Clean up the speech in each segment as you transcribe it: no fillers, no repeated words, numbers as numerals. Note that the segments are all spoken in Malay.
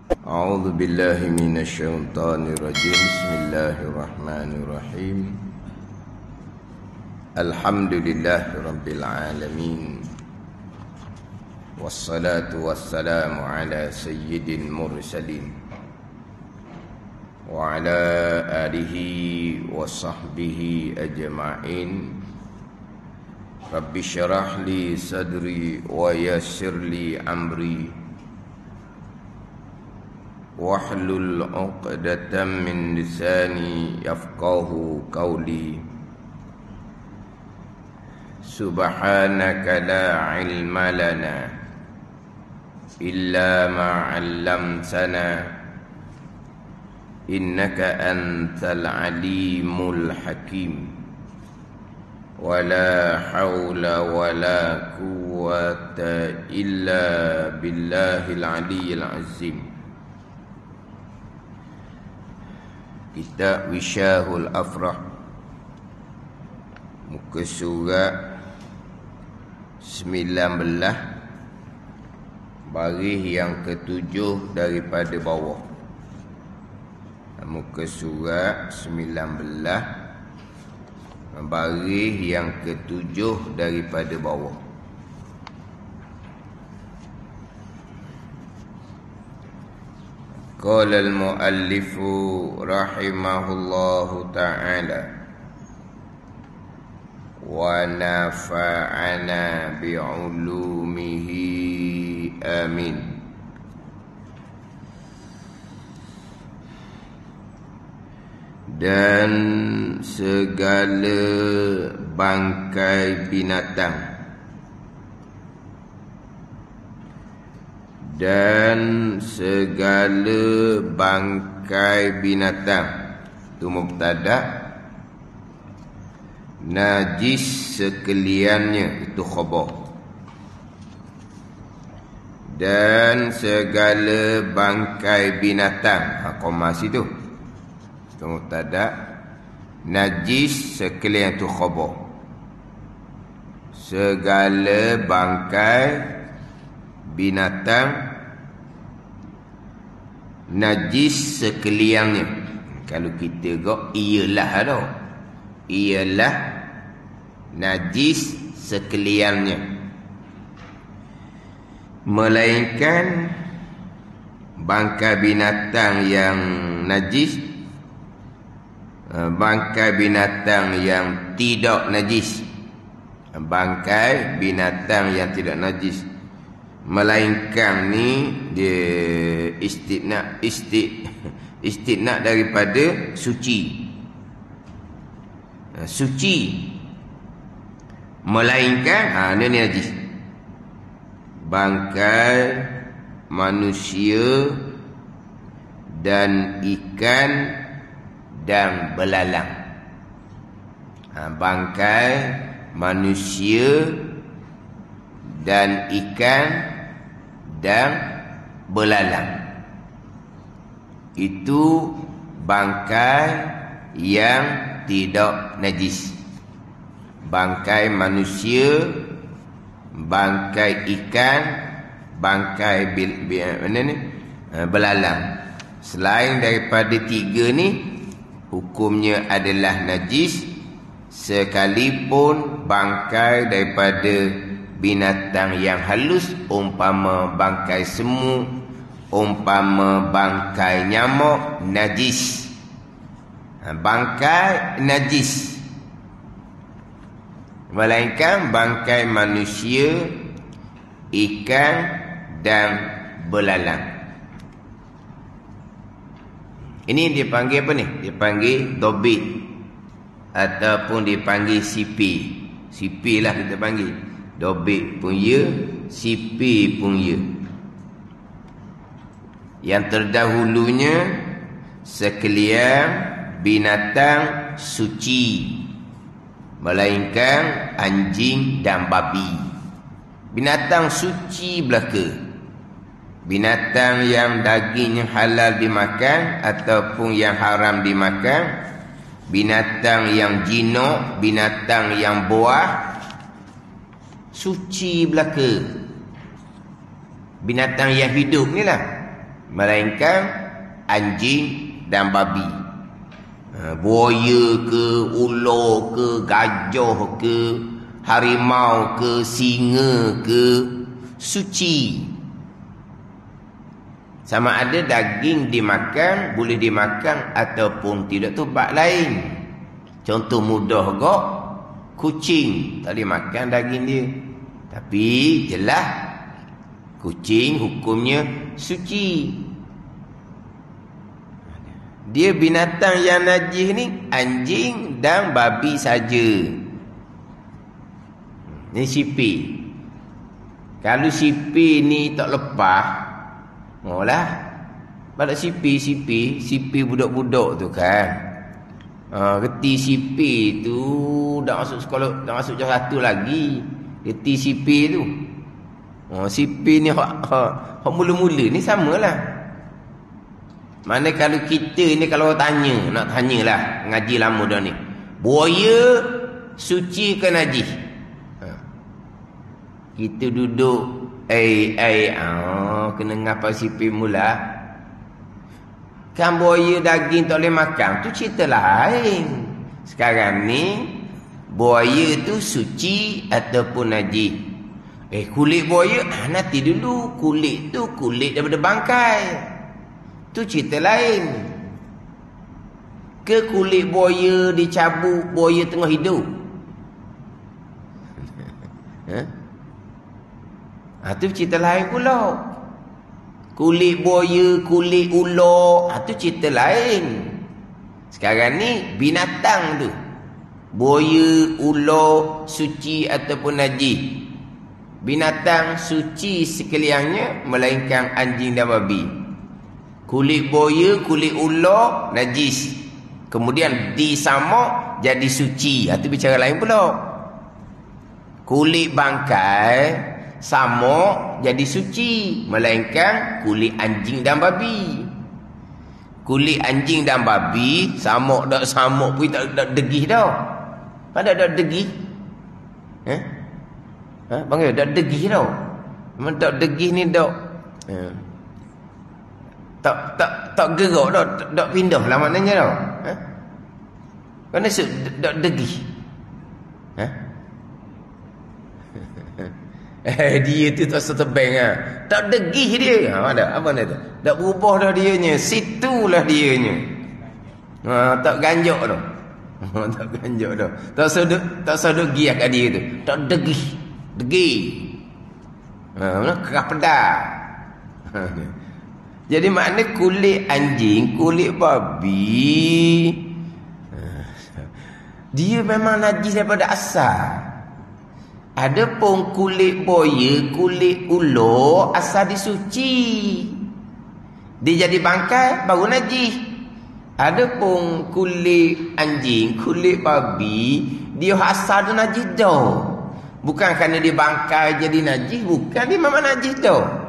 A'udzu billahi minasyaitonir rajim. Bismillahirrahmanirrahim. Alhamdulillahirabbil alamin. Wassalatu wassalamu ala sayyidil mursalin wa ala alihi wa sahbihi ajma'in. Rabbi syrah li sadri wa yassir li amri wahlul 'uqdatam min lisani yafqahu qawli. Subhanaka la ilma lana illa ma 'allamtana innaka antal alimul hakim. Wala haula wala quwwata illa billahil aliyyil azim. Kitab Wisyahul Afrah, muka surat 19, baris yang ketujuh daripada bawah. Muka surat 19, baris yang ketujuh daripada bawah. Qala al-muallifu rahimahullahu ta'ala wa nafa'ana bi'ulumihi amin. Dan segala bangkai binatang itu mubtada, najis sekaliannya itu khabar. Dan segala bangkai binatang, qomas itu mubtada, najis sekalian itu khabar. Segala bangkai binatang najis sekaliannya. Kalau kita go ialah ada, ialah najis sekaliannya, melainkan bangkai binatang yang najis, bangkai binatang yang tidak najis. Bangkai binatang yang tidak najis, melainkan ni dia istighnaq daripada suci. Suci melainkan ni najis. Bangkai manusia dan ikan dan belalang. Bangkai manusia dan ikan dan belalang itu bangkai yang tidak najis. Bangkai manusia, bangkai ikan, bangkai belalang. Selain daripada tiga ni, hukumnya adalah najis, sekalipun bangkai daripada binatang yang halus, umpama bangkai semut, umpama bangkai nyamuk, najis. Bangkai najis, melainkan bangkai manusia, ikan dan belalang. Ini dipanggil apa ni? Dipanggil dobit ataupun dipanggil sipi. Sipi lah kita panggil. Dobit pun ya, sipi pun ya. Yang terdahulunya sekalian binatang suci, melainkan anjing dan babi. Binatang suci belaka, binatang yang dagingnya halal dimakan ataupun yang haram dimakan, binatang yang jinak, binatang yang buah, suci belaka. Binatang yang hidup ni lah, melainkan anjing dan babi. Buaya ke, ular ke, gajah ke, harimau ke, singa ke, suci. Sama ada daging dimakan, boleh dimakan ataupun tidak, tu bab lain. Contoh mudah kok, kucing tak boleh makan daging dia. Tapi jelas kucing hukumnya suci. Dia binatang yang najis ni anjing dan babi saja. Ni sipir. Kalau sipir ni tak lepas, lah balik sipir budak-budak tu kan. Reti sipir tu dah masuk sekolah, dah masuk jam 1 lagi. Reti sipir tu. Sipir ni hak mula-mula ni samalah. Mana kalau kita ni kalau tanya, nak tanyalah, ngaji lama dah ni. Buaya suci ke najis? Kita duduk kena ngapa sipir mula. Kan buaya daging tak boleh makan, tu cerita lain. Sekarang ni buaya tu suci ataupun najis? Kulit buaya, nanti dulu. Kulit tu kulit daripada bangkai, tu cerita lain. Ke kulit buaya dicabut, buaya tengah hidup? Tu cerita lain pula. Kulit buaya, kulit ular, tu cerita lain. Sekarang ni binatang tu, buaya, ular, suci ataupun najis? Binatang suci sekaliannya, melainkan anjing dan babi. Kulit buaya, kulit ular najis, kemudian disamak jadi suci, itu bicara lain pula. Kulit bangkai samak jadi suci, melainkan kulit anjing dan babi. Kulit anjing dan babi samak dak samak pun tak degih dah. Ada dak degih? Bang, dak degih dah. Memang dak degih ni dak tak gerak dah, dak pindah lah maknanya dah. Kan maksud dak degih. Dia tu tak setebang tak degih dia. Apa dia tu? Tak berubah dah dianya. Situlah dianya. Tak ganjak dah. Tak ganjak dah. Tak sadut giah kat dia tu. Tak degih. Degih. Kerah pedas. Jadi makna kulit anjing, kulit babi, dia memang najis daripada asal. Adapun kulit buaya, kulit ular asal disuci. Dia jadi bangkai baru najis. Adapun kulit anjing, kulit babi, dia asal tu najis dah. Bukan kerana dia bangkai jadi najis, bukan, dia memang najis dah.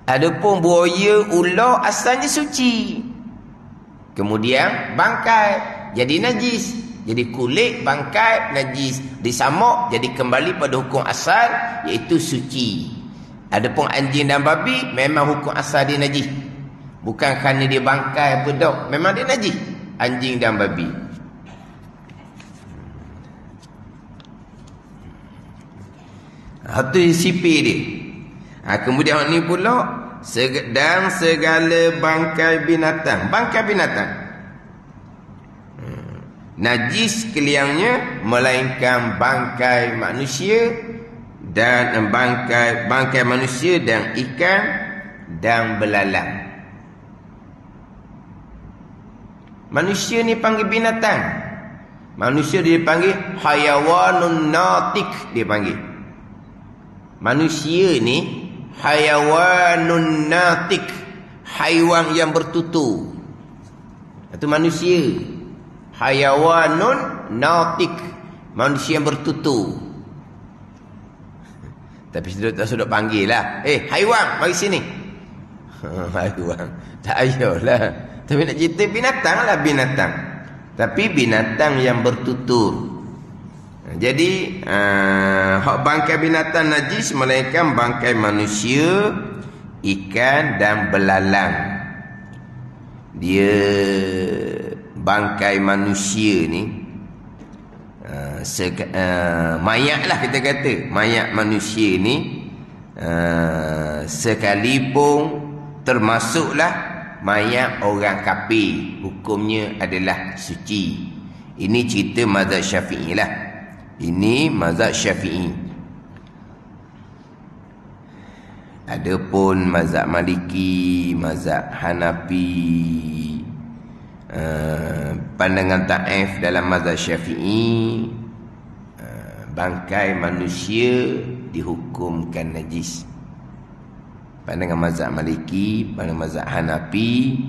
Adapun buaya, ular asalnya suci. Kemudian bangkai jadi najis. Jadi kulit bangkai najis, disamak jadi kembali pada hukum asal, iaitu suci. Adapun anjing dan babi memang hukum asal dia najis. Bukan kerana dia bangkai apa dak, memang dia najis anjing dan babi. Itu sipir dia. Kemudian ni pula dan segala bangkai binatang. Bangkai binatang najis keliangnya, melainkan bangkai manusia dan bangkai manusia dan ikan dan belalang. Manusia ni panggil binatang. Manusia dia panggil hayawanun natik, dia panggil. Manusia ni hayawanun natik, haiwan yang bertutur. Itu manusia. Hayawanun nautik, manusia yang bertutur. Tapi tak sudah panggil lah, haiwan, mari sini. Haiwan tak payahlah. Tapi nak cerita binatang lah, binatang. Tapi binatang yang bertutur. Jadi hak bangkai binatang najis, melainkan bangkai manusia ikan dan belalang. Dia bangkai manusia ni, mayat lah kita kata, mayat manusia ni, sekalipun termasuklah mayat orang kafir, hukumnya adalah suci. Ini cerita mazhab Syafi'i lah. Ini mazhab Syafi'i. Adapun mazhab Maliki, mazhab Hanafi, pandangan Taif dalam mazhab Syafi'i, bangkai manusia dihukumkan najis. Pandangan mazhab Maliki, pandangan mazhab Hanafi,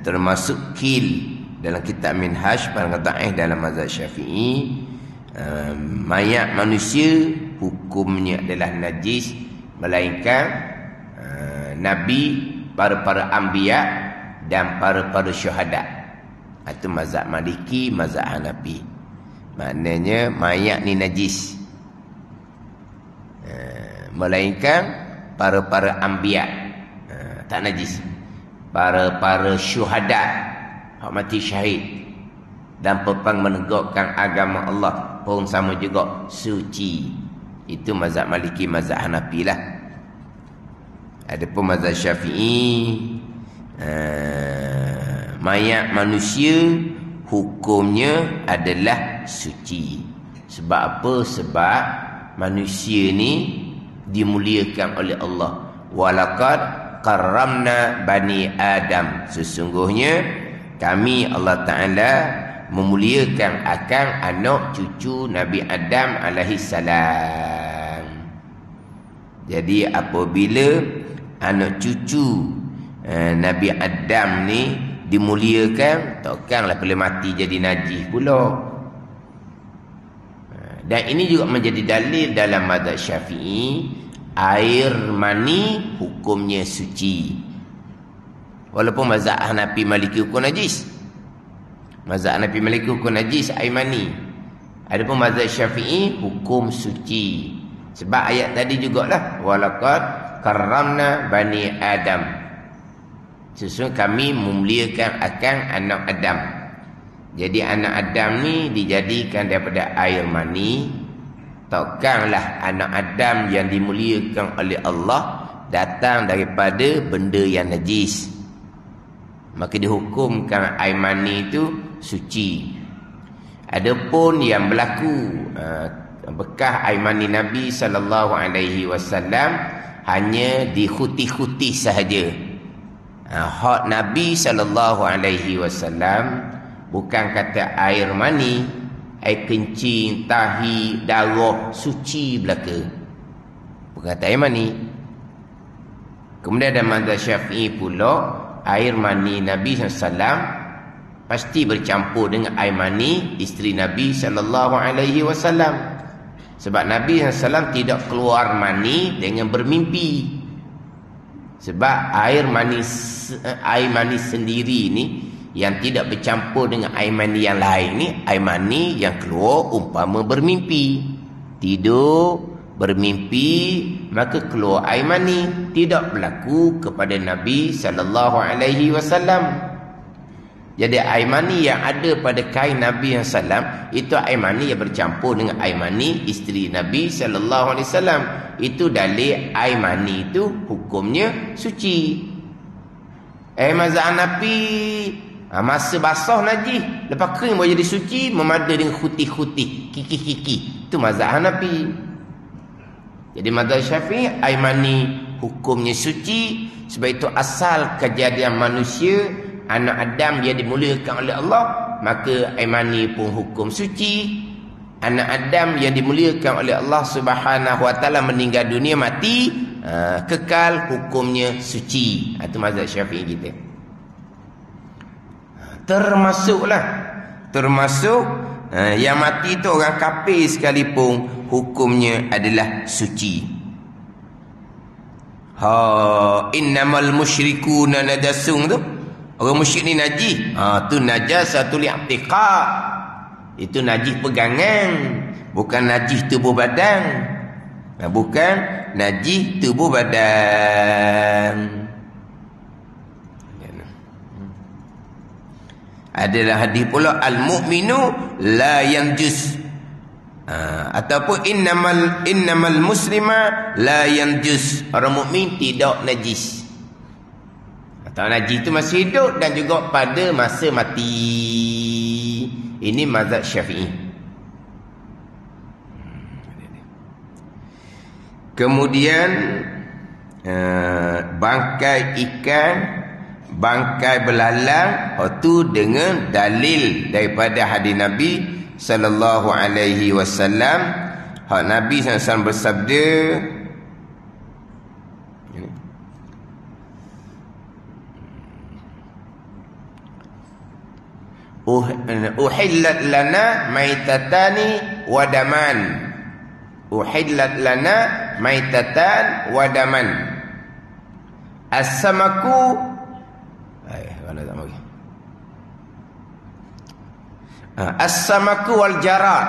termasuk kil dalam kitab Minhaj, pandangan Taif dalam mazhab Syafi'i, mayat manusia hukumnya adalah najis, melainkan Nabi, para anbiya dan para syuhada. Itu mazhab Maliki, mazhab Hanafi. Maknanya mayat ni najis, melainkan para anbiya tak najis. Para syuhada, hak mati syahid dan pepang menegakkan agama Allah pun sama juga suci. Itu mazhab Maliki, mazhab Hanafi lah. Adapun mazhab Syafi'i, mayat manusia hukumnya adalah suci. Sebab apa? Sebab manusia ni dimuliakan oleh Allah. Walaqad karramna bani Adam. Sesungguhnya kami Allah Ta'ala memuliakan akan anak cucu Nabi Adam alaihi salam. Jadi apabila anak cucu Nabi Adam ni dimuliakan, takkanlah boleh mati jadi najis pula. Dan ini juga menjadi dalil dalam mazhab Syafi'i, air mani hukumnya suci. Walaupun mazhab Hanafi, Maliki hukum najis. Mazhab Hanafi, Maliki hukum najis air mani. Adapun mazhab Syafi'i hukum suci. Sebab ayat tadi jugalah, walaqad karramna bani Adam. Sesungguhnya kami memuliakan akan anak Adam. Jadi anak Adam ni dijadikan daripada air mani. Takkanlah anak Adam yang dimuliakan oleh Allah datang daripada benda yang najis. Maka dihukumkan air mani itu suci. Adapun yang berlaku bekas air mani Nabi SAW hanya dikhuti-khuti sahaja. Hak Nabi SAW bukan kata air mani, air kencing, tahi, darah, suci belaka. Bukan kata air mani. Kemudian ada mazhab Syafi'i pula, air mani Nabi SAW pasti bercampur dengan air mani isteri Nabi SAW. Sebab Nabi SAW tidak keluar mani dengan bermimpi. Sebab air mani sendiri ni yang tidak bercampur dengan air mani yang lain ni, air mani yang keluar umpama bermimpi. Tidur, bermimpi, maka keluar air mani. Tidak berlaku kepada Nabi SAW. Jadi air mani yang ada pada kain Nabi SAW, itu air mani yang bercampur dengan air mani isteri Nabi SAW. Itu dalil air mani itu hukumnya suci. Mazhab Hanafi, masa basah najis, lepas kering boleh jadi suci, memada dengan khuti-khuti, kiki-kiki. Itu mazhab Hanafi. Jadi mazhab Syafi'i, air mani hukumnya suci. Sebab itu asal kejadian manusia, anak Adam yang dimuliakan oleh Allah, maka air mani pun hukum suci. Anak Adam yang dimuliakan oleh Allah Subhanahu wa taala meninggal dunia, mati, kekal, hukumnya suci. Itu mazhab Syafi'i kita. Termasuk yang mati itu orang kafir sekalipun, hukumnya adalah suci. Innamal musyrikuna najasun tu, orang musyrik ni najis. Tu najasatul i'tiqad. Itu najis pegangan, bukan najis tubuh badan. Bukan najis tubuh badan. Adalah hadis pula al-mu'minu la yanjus. Ataupun innamal muslima la yanjus. Orang mukmin tidak najis. Atau najis itu masih hidup dan juga pada masa mati. Ini mazhab Syafi'i. Kemudian bangkai ikan, bangkai belalang, itu dengan dalil daripada hadis Nabi sallallahu alaihi wasallam. Hak Nabi SAW bersabda, uhillat lana maitatani wa daman. Uhillat lana maitatan wa daman. As-samaku mana tak bagi. As-samaku wal jarad.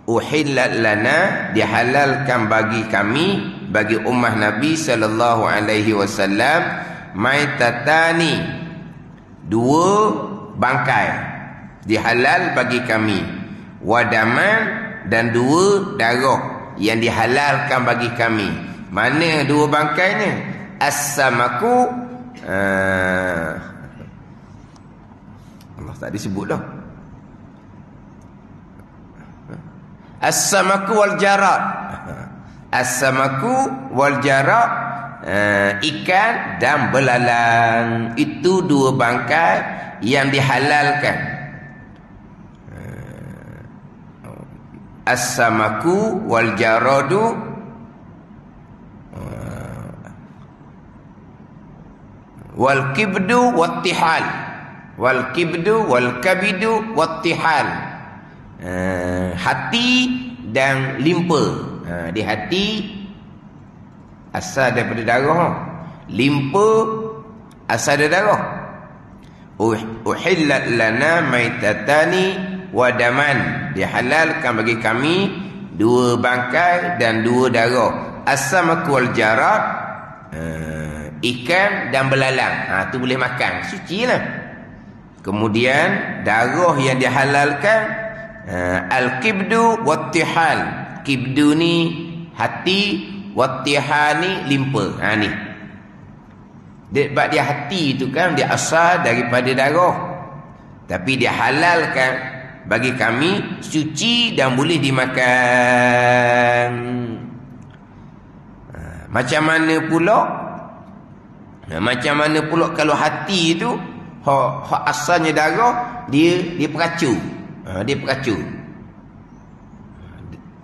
Uhillat lana, dihalalkan bagi kami, bagi ummah Nabi sallallahu alaihi wasallam, maitatani, dua bangkai dihalal bagi kami, wadaman, dan dua darah yang dihalalkan bagi kami. Mana dua bangkainya? As-samaku, Allah tak disebut dah. As-samaku wal jarad. As-samaku wal jarad, ikan dan belalang. Itu dua bangkai yang dihalalkan. As-samaku wal jaradu, wal kibdu wat tihal. Wal kibdu wal kabidu wat tihal. Hati dan limpa. Di hati asal daripada darah, limpa asal dari darah. Uhillat lana maitatani wa daman, dihalalkan bagi kami dua bangkai dan dua darah. As-samaku wal jarad, ikan dan belalang. Tu boleh makan, suci lah. Kemudian darah yang dihalalkan, al-kibdu wat-tihal. Kibdu ni hati, wat-tihal ni limpa. Ni sebab dia hati tu kan dia asal daripada darah, tapi dia halalkan bagi kami, suci dan boleh dimakan. Macam mana pula kalau hati itu hak asalnya darah, dia peracu. Dia peracu.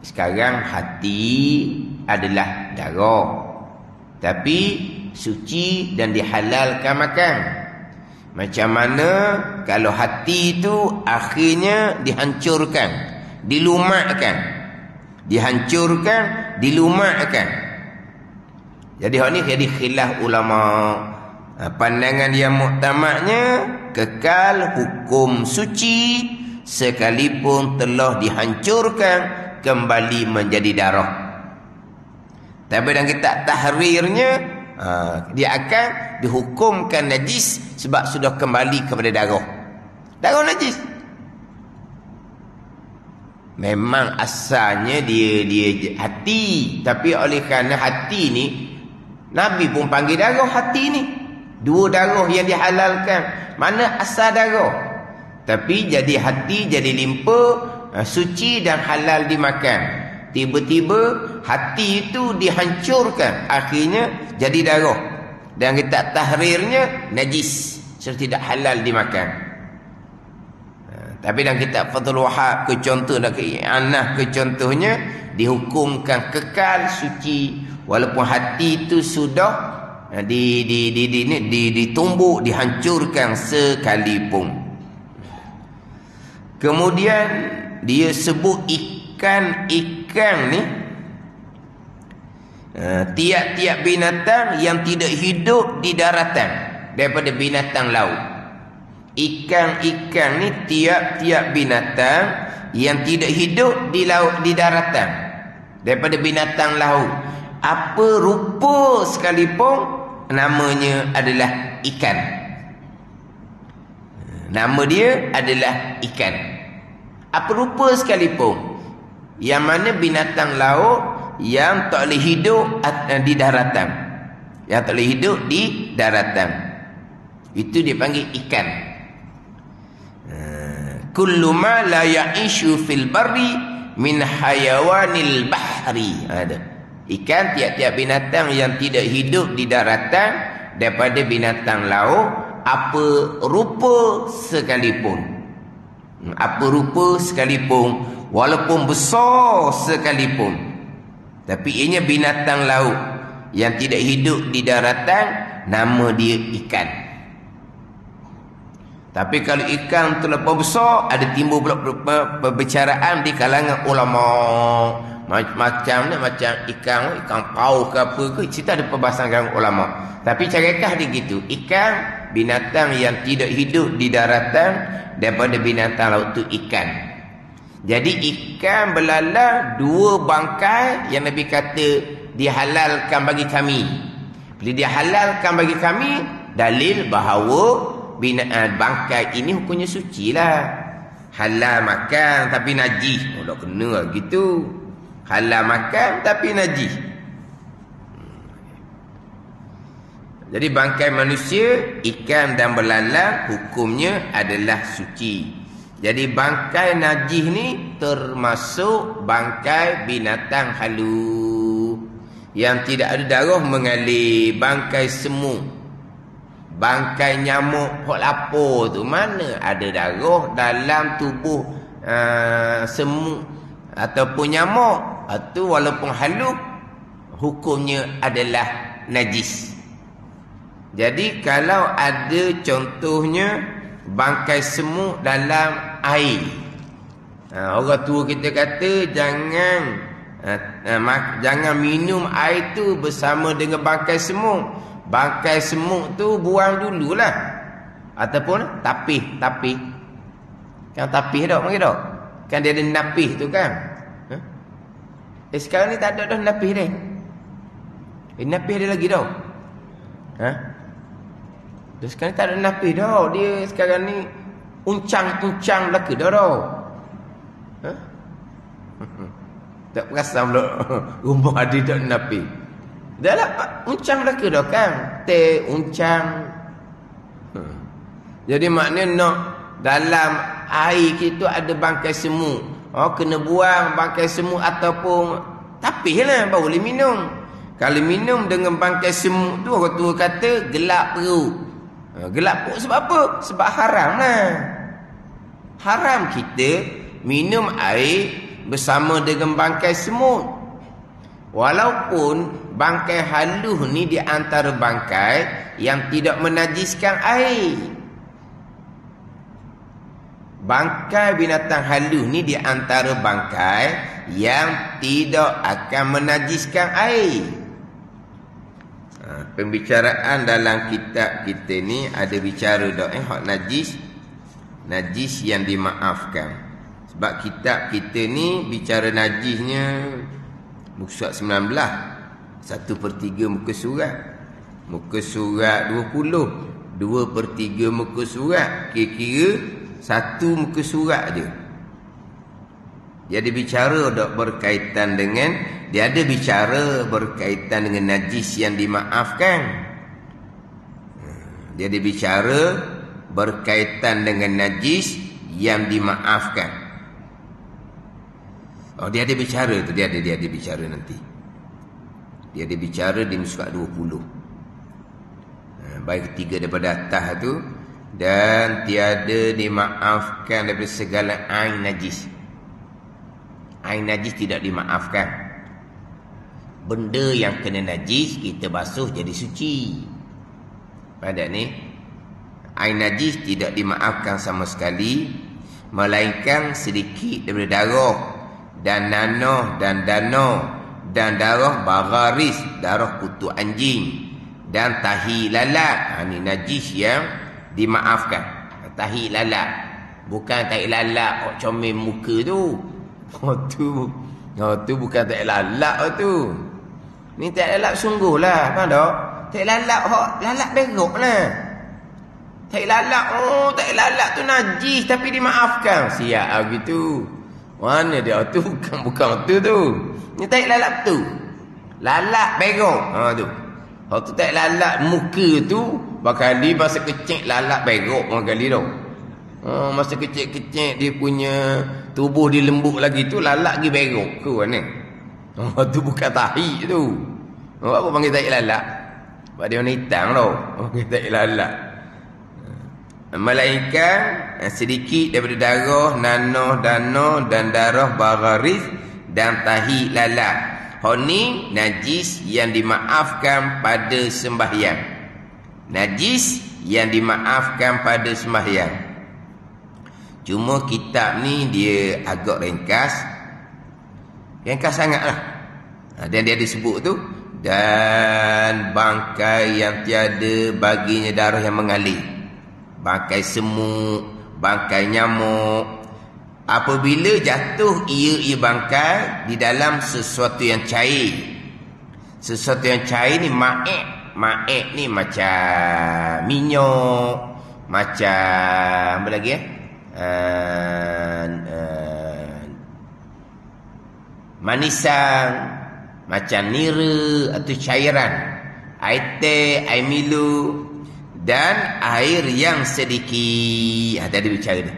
Sekarang hati adalah darah, tapi suci dan dihalalkan makan. Macam mana kalau hati itu akhirnya dihancurkan, dilumatkan. Dihancurkan, dilumatkan. Jadi hal ni jadi khilaf ulama. Pandangan yang muktamadnya kekal hukum suci sekalipun telah dihancurkan kembali menjadi darah. Tapi dalam kitab tahrirnya, dia akan dihukumkan najis sebab sudah kembali kepada darah. Darah najis. Memang asalnya dia hati, tapi oleh kerana hati ni, Nabi pun panggil darah hati ni. Dua darah yang dihalalkan. Mana asal darah? Tapi jadi hati, jadi limpa, suci dan halal dimakan. Tiba-tiba hati itu dihancurkan, akhirnya jadi darah. Dan kita tahrirnya najis, sudah tidak halal dimakan. Tapi dalam kitab Fathul Wahab kecontoh dan I'anah kecontohnya dihukumkan kekal suci walaupun hati itu sudah ditumbuk, dihancurkan sekalipun. Kemudian dia sebut ikan ni, tiap-tiap binatang yang tidak hidup di daratan daripada binatang laut. Ikan ni tiap-tiap binatang yang tidak hidup di laut, di daratan, daripada binatang laut, apa rupa sekalipun, namanya adalah ikan. Nama dia adalah ikan. Apa rupa sekalipun, yang mana binatang laut yang tak boleh hidup di daratan, yang tak boleh hidup di daratan, itu dipanggil ikan. Kullu ma la ya'ishu fil barri min hayawanil bahri. Ada ikan, tiap-tiap binatang yang tidak hidup di daratan daripada binatang laut, apa rupa sekalipun, apa rupa sekalipun, walaupun besar sekalipun, tapi ianya binatang laut yang tidak hidup di daratan, nama dia ikan. Tapi kalau ikan terlalu besar, ada timbul pula perbicaraan di kalangan ulama. Macam ni, macam ikan paus ke apa ke, cerita ada perbahasan kalangan ulama. Tapi carakah dia gitu, ikan binatang yang tidak hidup di daratan daripada binatang laut tu ikan. Jadi ikan belalang dua bangkai yang Nabi kata dihalalkan bagi kami. Bila dihalalkan bagi kami, dalil bahawa bangkai ini hukumnya suci lah. Halal makan tapi najis. Oh, tak kena lah gitu. Halal makan tapi najis. Jadi bangkai manusia, ikan dan belalang hukumnya adalah suci. Jadi bangkai najis ni termasuk bangkai binatang halu yang tidak ada darah mengalir. Bangkai semut, bangkai nyamuk hok lapor tu, mana ada darah dalam tubuh semut ataupun nyamuk. Itu walaupun halu, hukumnya adalah najis. Jadi kalau ada contohnya bangkai semut dalam air, orang tua kita kata jangan minum air tu bersama dengan bangkai semut. Bangkai semut tu buang dululah. Ataupun tapih. Kan tapih tak panggil tak? Kan dia ada napih tu kan. Sekarang ni tak ada dah napih dia. Napih ada lagi tau. Sekarang ni tak ada napih dah. Dia sekarang ni uncang belaka dah tau. Tak perasan pula rumah ada tak napih. Dah lah uncang belaka dah kan. Teh uncang. Jadi maknanya nak dalam air kita ada bangkai semut. Kena buang bangkai semut ataupun tapih lah baru boleh minum. Kalau minum dengan bangkai semut tu, orang tua kata gelap perut. Gelap perut sebab apa? Sebab haram lah. Haram kita minum air bersama dengan bangkai semut. Walaupun bangkai halus ni di antara bangkai yang tidak menajiskan air. Bangkai binatang halus ni di antara bangkai yang tidak akan menajiskan air. Pembicaraan dalam kitab kita ni ada bicara hak najis yang dimaafkan. Sebab kitab kita ni bicara najisnya muka surat 19, 1/3 muka surat. Muka surat 20, 2/3 muka surat. Kira-kira satu muka surat je. Dia ada bicara berkaitan dengan, dia ada bicara berkaitan dengan najis yang dimaafkan. Dia ada bicara berkaitan dengan najis yang dimaafkan. Dia ada bicara tu, dia ada bicara nanti. Dia ada bicara di muka 20. Baik ketiga daripada atas tu. Dan tiada dimaafkan daripada segala ain najis. Ain najis tidak dimaafkan. Benda yang kena najis kita basuh jadi suci. Pada ni ain najis tidak dimaafkan sama sekali, melainkan sedikit daripada darah dan nanah dan danau dan darah bagaris, darah kutu anjing dan tahi lalat. Ini najis yang dimaafkan. Tahi lalat, Bukan tak lalak comel muka tu. Tu bukan tak lalak tu. Ni tak lalak sungguh lah. Faham tak? Tak lalak lalak berok lah. Tak lalak, tak lalak tu najis tapi dimaafkan. Siap gitu. Mana dia tu? Bukan tu tu. Ni tak lalak tu. Lalak berok. Tu. Tu tak lalak muka tu. Bakali masa kecil lalak berok kali tu. Masa kecil-kecil dia punya tubuh dia lembut lagi tu lalak lagi berok ke mana? Tu bukan tahi tu. Apa panggil tahi lalak? Sebab dia warna hitam tau. Panggil tahi lalak. Malaikat sedikit daripada darah nanah dano dan darah bararis dan tahi lalak. Ni najis yang dimaafkan pada sembahyang. Najis yang dimaafkan pada sembahyang. Cuma kitab ni dia agak ringkas. Ringkas sangatlah. Dan dia disebut tu, dan bangkai yang tiada baginya darah yang mengalir. Bangkai semut, bangkai nyamuk. Apabila jatuh ia bangkai di dalam sesuatu yang cair. Sesuatu yang cair ni ma'ek. Ma'ek ni macam minyak, macam apa lagi manisan, macam nira atau cairan, air teh, air milu dan air yang sedikit. Tadi bicara ni.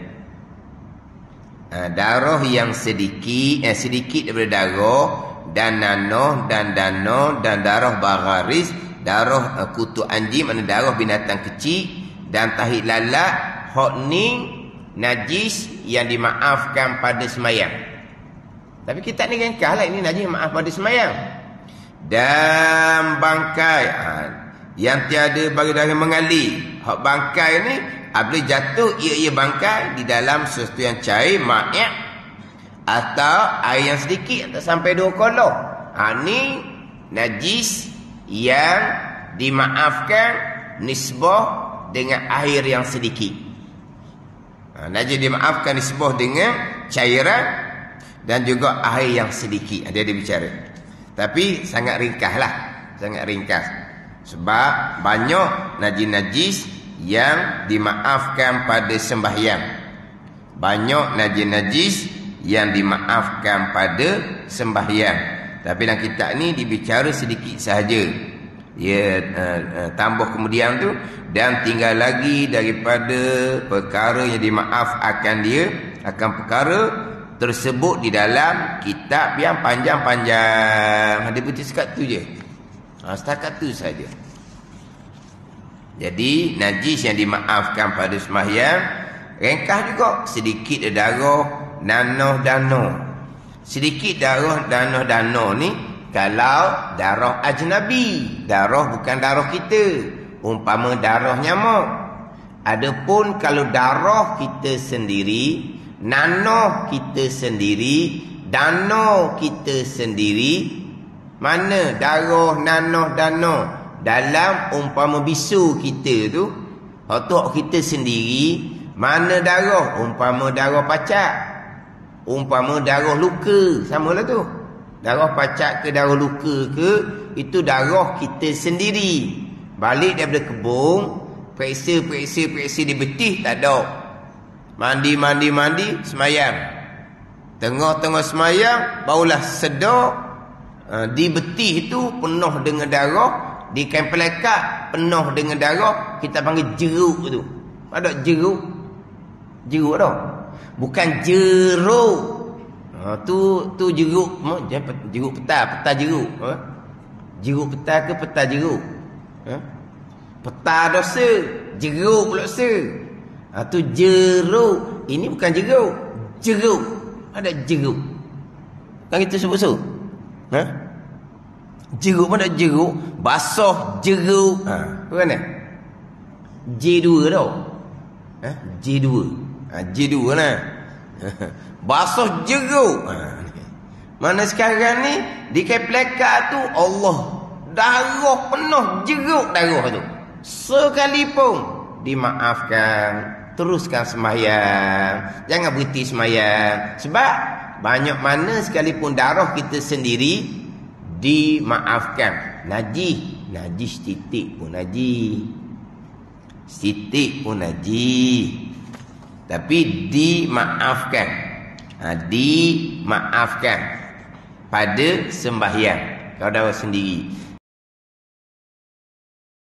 Darah yang sedikit, sedikit daripada darah dan nanah dan dano dan darah bararis, darah kutu anjing, mana darah binatang kecil, dan tahi lalat. Hak ni najis yang dimaafkan pada semayang. Tapi kita ni ringkas lah, ini najis maaf pada semayang. Dan bangkai yang tiada bagi darah mengalir. Hak bangkai ni apabila jatuh ia bangkai di dalam sesuatu yang cair, ma'yak, atau air yang sedikit, tak sampai 2 kolok. Ni najis yang dimaafkan nisbah dengan air yang sedikit. Najis dimaafkan nisbah dengan cairan dan juga air yang sedikit. Dia bicara. Tapi sangat ringkas lah. Sangat ringkas. Sebab banyak najis-najis yang dimaafkan pada sembahyang. Banyak najis-najis yang dimaafkan pada sembahyang. Tapi dalam kitab ni dibicara sedikit sahaja. Dia tambah kemudian tu, dan tinggal lagi daripada perkara yang dimaaf akan dia, akan perkara tersebut di dalam kitab yang panjang-panjang. Ada berarti sekat tu je. Setakat tu saja. Jadi najis yang dimaafkan pada sembahyang, ringkas juga sedikit darah nanah dano. Sedikit darah nanah dano ni kalau darah ajnabi, darah bukan darah kita, umpama darah nyamuk. Adapun kalau darah kita sendiri, nanah kita sendiri, dano kita sendiri, mana darah nanah dano dalam umpama bisu kita tu, otak kita sendiri, mana darah, umpama darah pacak, umpama darah luka, samalah tu. Darah pacak ke darah luka ke, itu darah kita sendiri. Balik daripada kebun, periksa di betih tak ada. Mandi, semayang. Tengah-tengah semayang, barulah sedar di betih itu penuh dengan darah, di kain pelekat penuh dengan darah. Kita panggil jeruk tu. Ada jeruk? Jeruk tak? Bukan jeruk. Tu jeruk, jeruk peta jeruk. Jeruk peta ke peta jeruk? Peta dosa, jeruk pula dosa. Tu jeruk. Ini bukan jeruk. Jeruk. Ada jeruk. Kan kita sebut so? Jeruk mana jeruk? Basah jeruk. Bukan kan? J2 tau. J2. J2 lah. Basah jeruk. Mana sekarang ni di kain pelekat tu, Allah, darah penuh jeruk darah tu. Sekalipun dimaafkan. teruskan sembahyang. Jangan berhenti sembahyang. Sebab banyak mana sekalipun darah kita sendiri dimaafkan. Najis titik pun najis. Titik pun najis. Tapi dimaafkan. Dimaafkan pada sembahyang. Kau darah sendiri.